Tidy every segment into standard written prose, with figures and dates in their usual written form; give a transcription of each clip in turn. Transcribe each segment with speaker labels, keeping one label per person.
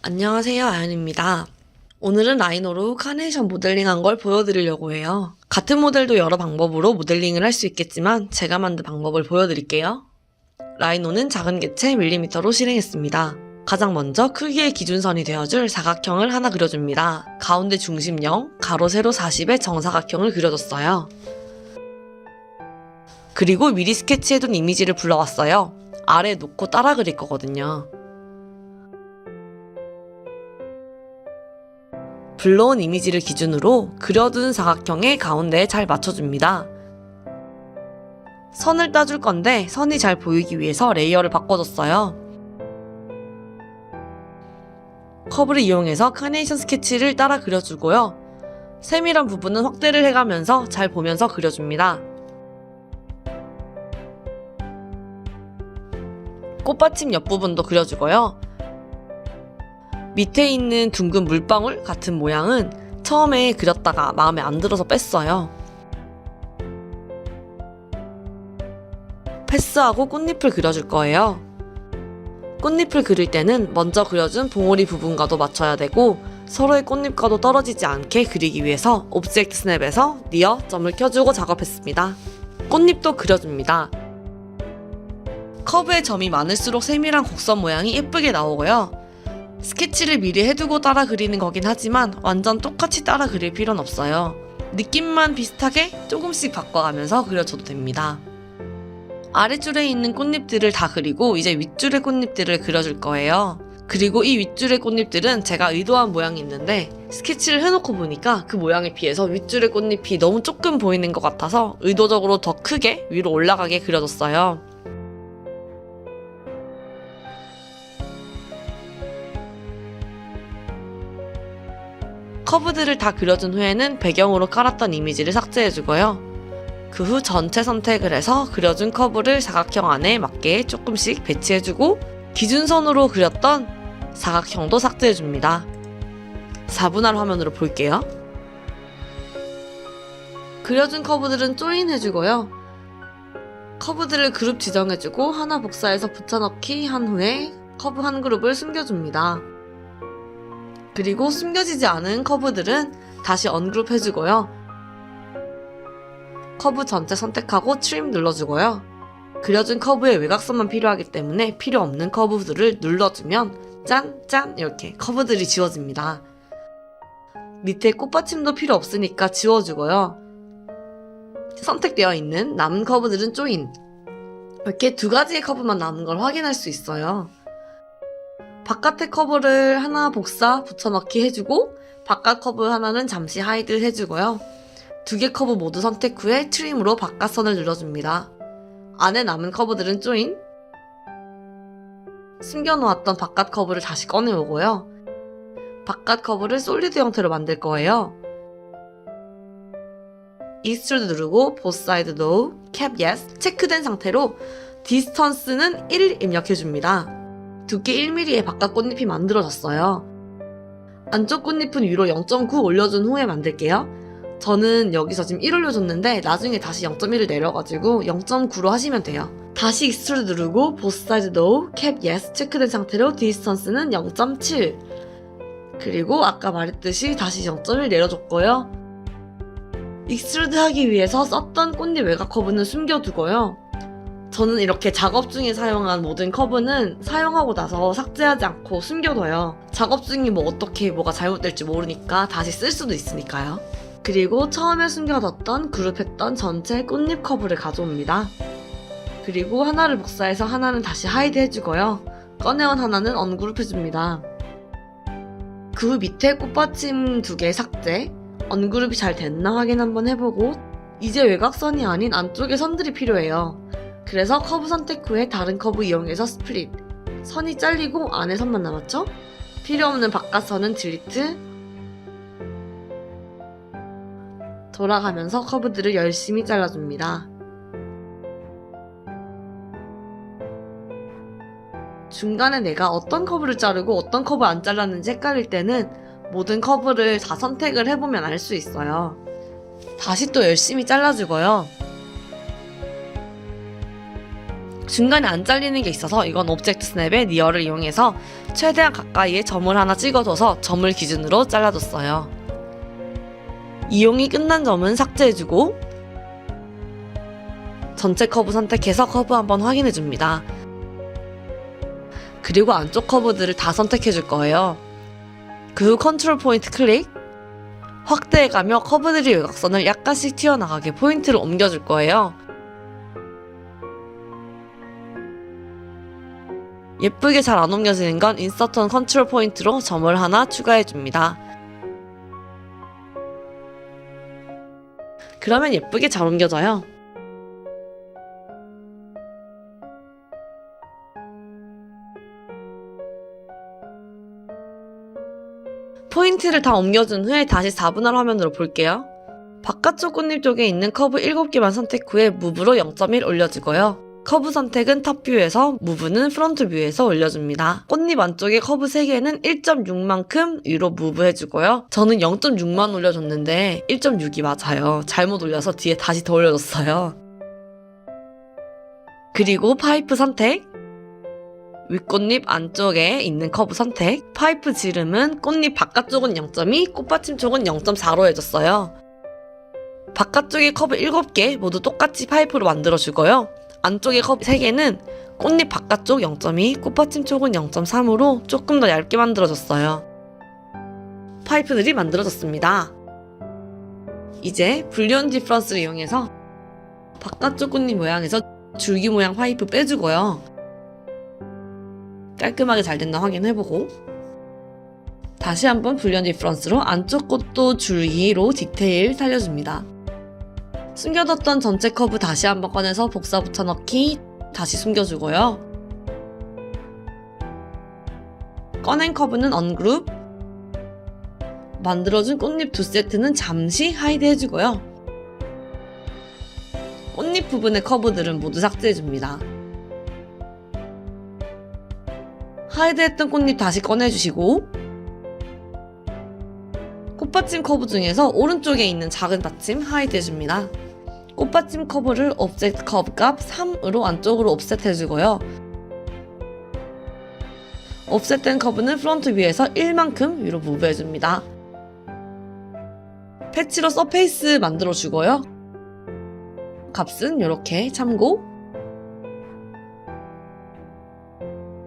Speaker 1: 안녕하세요, 아연입니다. 오늘은 라이노로 카네이션 모델링한 걸 보여드리려고 해요. 같은 모델도 여러 방법으로 모델링을 할 수 있겠지만 제가 만든 방법을 보여드릴게요. 라이노는 작은 개체 밀리미터로 실행했습니다. 가장 먼저 크기의 기준선이 되어줄 사각형을 하나 그려줍니다. 가운데 중심 0, 가로 세로 40의 정사각형을 그려줬어요. 그리고 미리 스케치해둔 이미지를 불러왔어요. 아래에 놓고 따라 그릴 거거든요. 불러온 이미지를 기준으로 그려둔 사각형의 가운데에 잘 맞춰줍니다. 선을 따줄 건데 선이 잘 보이기 위해서 레이어를 바꿔줬어요. 커브를 이용해서 카네이션 스케치를 따라 그려주고요. 세밀한 부분은 확대를 해가면서 잘 보면서 그려줍니다. 꽃받침 옆부분도 그려주고요. 밑에 있는 둥근 물방울 같은 모양은 처음에 그렸다가 마음에 안 들어서 뺐어요. 패스하고 꽃잎을 그려줄 거예요. 꽃잎을 그릴 때는 먼저 그려준 봉오리 부분과도 맞춰야 되고 서로의 꽃잎과도 떨어지지 않게 그리기 위해서 오브젝트 스냅에서 니어 점을 켜주고 작업했습니다. 꽃잎도 그려줍니다. 커브에 점이 많을수록 세밀한 곡선 모양이 예쁘게 나오고요. 스케치를 미리 해두고 따라 그리는 거긴 하지만 완전 똑같이 따라 그릴 필요는 없어요. 느낌만 비슷하게 조금씩 바꿔가면서 그려줘도 됩니다. 아랫줄에 있는 꽃잎들을 다 그리고 이제 윗줄의 꽃잎들을 그려줄 거예요. 그리고 이 윗줄의 꽃잎들은 제가 의도한 모양이 있는데 스케치를 해놓고 보니까 그 모양에 비해서 윗줄의 꽃잎이 너무 조금 보이는 것 같아서 의도적으로 더 크게 위로 올라가게 그려줬어요. 커브들을 다 그려준 후에는 배경으로 깔았던 이미지를 삭제해주고요. 그 후 전체 선택을 해서 그려준 커브를 사각형 안에 맞게 조금씩 배치해주고 기준선으로 그렸던 사각형도 삭제해줍니다. 4분할 화면으로 볼게요. 그려준 커브들은 조인해주고요. 커브들을 그룹 지정해주고 하나 복사해서 붙여넣기 한 후에 커브 한 그룹을 숨겨줍니다. 그리고 숨겨지지 않은 커브들은 다시 언그룹 해주고요. 커브 전체 선택하고 트림 눌러주고요. 그려준 커브의 외곽선만 필요하기 때문에 필요 없는 커브들을 눌러주면 짠! 이렇게 커브들이 지워집니다. 밑에 꽃받침도 필요 없으니까 지워주고요. 선택되어 있는 남은 커브들은 조인. 이렇게 두 가지의 커브만 남은 걸 확인할 수 있어요. 바깥의 커브를 하나 복사 붙여넣기 해주고 바깥 커브 하나는 잠시 하이드 해주고요. 두 개 커브 모두 선택 후에 트림으로 바깥선을 눌러줍니다. 안에 남은 커브들은 조인. 숨겨놓았던 바깥 커브를 다시 꺼내오고요. 바깥 커브를 솔리드 형태로 만들 거예요. 익스트루드 누르고 both side no, cap yes 체크된 상태로 디스턴스는 1 입력해줍니다. 두께 1mm의 바깥 꽃잎이 만들어졌어요. 안쪽 꽃잎은 위로 0.9 올려준 후에 만들게요. 저는 여기서 지금 1 올려줬는데 나중에 다시 0.1을 내려가지고 0.9로 하시면 돼요. 다시 익스트루드 누르고 both side no, cap yes 체크된 상태로 디스턴스는 0.7 그리고 아까 말했듯이 다시 0.1 내려줬고요. 익스트루드 하기 위해서 썼던 꽃잎 외곽 커브는 숨겨두고요. 저는 이렇게 작업 중에 사용한 모든 커브는 사용하고 나서 삭제하지 않고 숨겨둬요. 작업 중에 어떻게 뭐가 잘못될지 모르니까 다시 쓸 수도 있으니까요. 그리고 처음에 숨겨뒀던 그룹했던 전체 꽃잎 커브를 가져옵니다. 그리고 하나를 복사해서 하나는 다시 하이드 해주고요. 꺼내온 하나는 언그룹 해줍니다. 그 후 밑에 꽃받침 2개 삭제, 언그룹이 잘 됐나 확인 한번 해보고 이제 외곽선이 아닌 안쪽에 선들이 필요해요. 그래서 커브 선택 후에 다른 커브 이용해서 스플릿. 선이 잘리고 안에 선만 남았죠? 필요 없는 바깥선은 딜리트. 돌아가면서 커브들을 열심히 잘라줍니다. 중간에 내가 어떤 커브를 자르고 어떤 커브 안 잘랐는지 헷갈릴 때는 모든 커브를 다 선택을 해보면 알 수 있어요. 다시 또 열심히 잘라주고요. 중간에 안 잘리는 게 있어서 이건 오브젝트 스냅의 니어를 이용해서 최대한 가까이에 점을 하나 찍어줘서 점을 기준으로 잘라줬어요. 이용이 끝난 점은 삭제해주고 전체 커브 선택해서 커브 한번 확인해줍니다. 그리고 안쪽 커브들을 다 선택해줄 거예요. 그 후 컨트롤 포인트 클릭, 확대해가며 커브들이 외곽선을 약간씩 튀어나가게 포인트를 옮겨줄 거예요. 예쁘게 잘 안 옮겨지는 건 인서턴 컨트롤 포인트로 점을 하나 추가해줍니다. 그러면 예쁘게 잘 옮겨져요. 포인트를 다 옮겨준 후에 다시 4분할 화면으로 볼게요. 바깥쪽 꽃잎 쪽에 있는 커브 7개만 선택 후에 무브로 0.1 올려주고요. 커브 선택은 탑 뷰에서, 무브는 프론트 뷰에서 올려줍니다. 꽃잎 안쪽에 커브 3개는 1.6만큼 위로 무브 해주고요. 저는 0.6만 올려줬는데 1.6이 맞아요. 잘못 올려서 뒤에 다시 더 올려줬어요. 그리고 파이프 선택, 윗꽃잎 안쪽에 있는 커브 선택, 파이프 지름은 꽃잎 바깥쪽은 0.2, 꽃받침 쪽은 0.4로 해줬어요. 바깥쪽에 커브 7개 모두 똑같이 파이프로 만들어주고요. 안쪽에 커브 3개는 꽃잎 바깥쪽 0.2, 꽃받침 쪽은 0.3으로 조금 더 얇게 만들어줬어요. 파이프들이 만들어졌습니다. 이제 불리언 디퍼런스를 이용해서 바깥쪽 꽃잎 모양에서 줄기 모양 파이프 빼주고요. 깔끔하게 잘 됐나 확인해보고 다시 한번 불리언 디퍼런스로 안쪽 꽃도 줄기로 디테일 살려줍니다. 숨겨뒀던 전체 커브 다시 한번 꺼내서 복사 붙여넣기 다시 숨겨주고요. 꺼낸 커브는 언그룹, 만들어준 꽃잎 2세트는 잠시 하이드 해주고요. 꽃잎 부분의 커브들은 모두 삭제해줍니다. 하이드했던 꽃잎 다시 꺼내주시고 꽃받침 커브 중에서 오른쪽에 있는 작은 받침 하이드 해줍니다. 꽃받침 커브를 옵셋 커브 값 3으로 안쪽으로 옵셋 해주고요. 옵셋된 커브는 프론트 뷰에서 1만큼 위로 무브 해줍니다. 패치로 서페이스 만들어주고요. 값은 이렇게 참고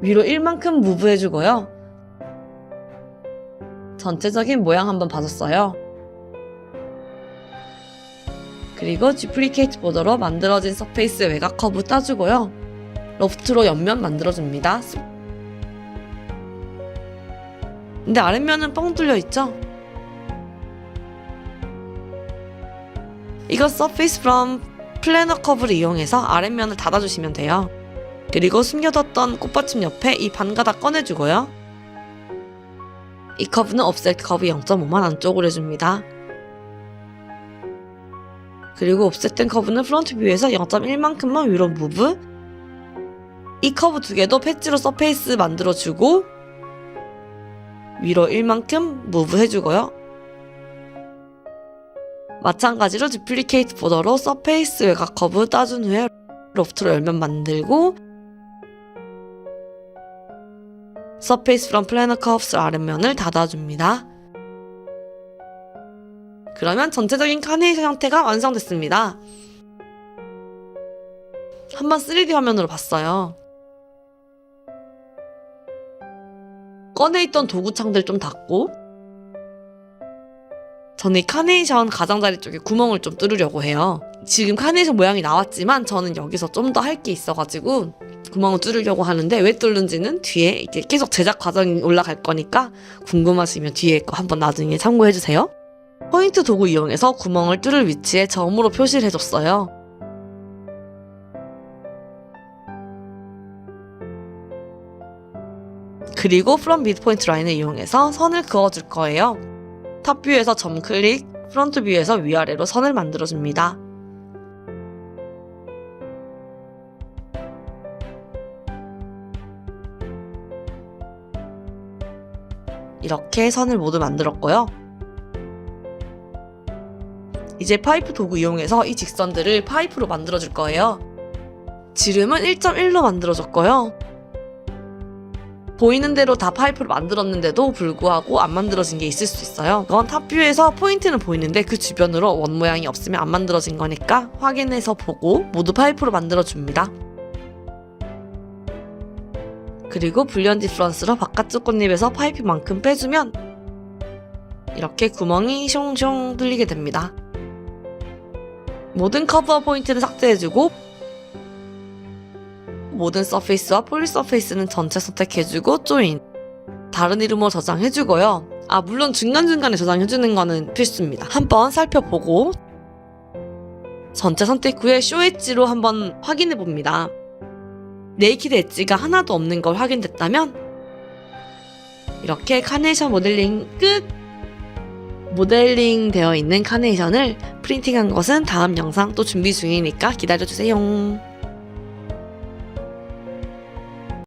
Speaker 1: 위로 1만큼 무브 해주고요. 전체적인 모양 한번 봐줬어요. 그리고 듀플리케이트 보더로 만들어진 서페이스 외곽 커브 따주고요. 로프트로 옆면 만들어줍니다. 근데 아랫면은 뻥 뚫려있죠? 이거 서페이스 프롬 플래너 커브를 이용해서 아랫면을 닫아주시면 돼요. 그리고 숨겨뒀던 꽃받침 옆에 이 반가닥 꺼내주고요. 이 커브는 옵셋 커브 0.5만 안쪽으로 해줍니다. 그리고 옵셋된 커브는 프론트 뷰에서 0.1만큼만 위로 무브. 이 커브 두 개도 패치로 서페이스 만들어주고 위로 1만큼 무브 해주고요. 마찬가지로 듀플리케이트 보더로 서페이스 외곽 커브 따준 후에 로프트로 열면 만들고 서페이스 프롬 플래너 커브스 아랫면을 닫아줍니다. 그러면 전체적인 카네이션 형태가 완성됐습니다. 한번 3D 화면으로 봤어요. 꺼내있던 도구창들 좀 닫고 저는 이 카네이션 가장자리 쪽에 구멍을 좀 뚫으려고 해요. 지금 카네이션 모양이 나왔지만 저는 여기서 좀 더 할 게 있어가지고 구멍을 뚫으려고 하는데 왜 뚫는지는 뒤에 이제 계속 제작 과정이 올라갈 거니까 궁금하시면 뒤에 거 한번 나중에 참고해주세요. 포인트 도구 이용해서 구멍을 뚫을 위치에 점으로 표시를 해줬어요. 그리고 프롬 미드포인트 라인을 이용해서 선을 그어줄 거예요. 탑 뷰에서 점 클릭, 프론트 뷰에서 위아래로 선을 만들어줍니다. 이렇게 선을 모두 만들었고요. 이제 파이프 도구 이용해서 이 직선들을 파이프로 만들어줄 거예요. 지름은 1.1로 만들어줬고요. 보이는 대로 다 파이프를 만들었는데도 불구하고 안 만들어진 게 있을 수 있어요. 그건 탑뷰에서 포인트는 보이는데 그 주변으로 원 모양이 없으면 안 만들어진 거니까 확인해서 보고 모두 파이프로 만들어줍니다. 그리고 불리언 디프런스로 바깥쪽 꽃잎에서 파이프만큼 빼주면 이렇게 구멍이 숑숑 뚫리게 됩니다. 모든 커버 포인트를 삭제해주고 모든 서페이스와 폴리 서페이스는 전체 선택해주고 조인, 다른 이름으로 저장해주고요. 물론 중간중간에 저장해주는 거는 필수입니다. 한번 살펴보고 전체 선택 후에 쇼 엣지로 한번 확인해봅니다. 네이키드 엣지가 하나도 없는 걸 확인됐다면 이렇게 카네이션 모델링 끝! 모델링 되어 있는 카네이션을 프린팅한 것은 다음 영상 또 준비 중이니까 기다려주세요.